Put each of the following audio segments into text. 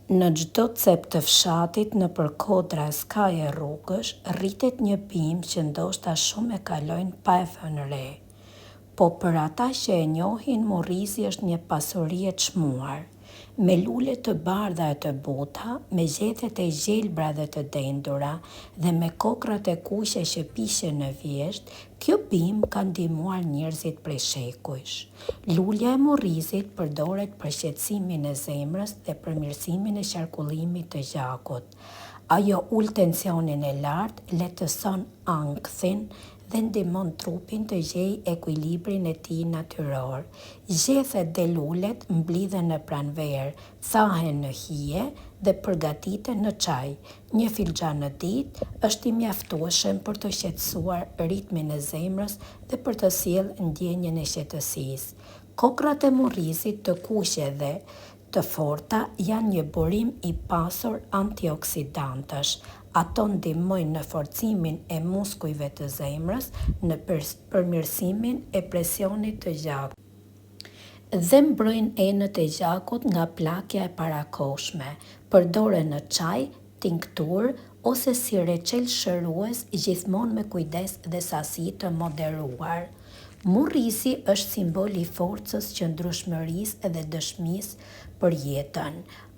Në çdo cep të fshatit nëpër kodra e skaj e rrugësh, rritet një pimë që ndoshta shumë e kalojnë pa e thënë re. Po për ata që e njohin, morrizi është një pasuri e çmuar. Me lule të bardha e të buta, me gjethet e gjelbra dhe të dendura dhe me kokrat e kuqe që pishen në vjesht, kjo pimë ka ndihmuar njerëzit prej shekujsh. Lulja e morrizit përdoret për qetësimin e zemrës dhe për mirësimin e qarkullimit të gjakut. Ajo ul tensionin e lartë, lehtëson ankthin dhe ndihmon trupin të gjejë ekuilibrin e tij natyror. Gjethet dhe lulet mblidhen në pranverë, thahen në hije dhe përgatiten në çaj. Një filxhan në ditë është i mjaftueshëm për të qetësuar ritmin e zemrës dhe për të sjellë ndjenjën e qetësisë. Kokrat e morrizit të kuqe dhe të forta janë një burim i pasur antioksidantësh. Ato ndihmojnë në forcimin e muskujve të zemrës, në përmirësimin e presionit të gjakut dhe mbrojnë enët e gjakut nga plakja e parakohshme. Përdoren në çaj, tinkturë ose si reçel shërues, gjithmonë me kujdes dhe sasi të moderuar. Morrizi është simbol i forcës, qëndrueshmërisë dhe dëshmisë për jetën.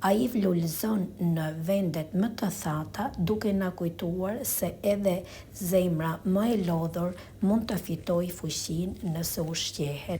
Ai vlullzon në vendet më të thata, duke na kujtuar se edhe zemra më e lodhur mund të fitojë fuqinë nëse ushqehet.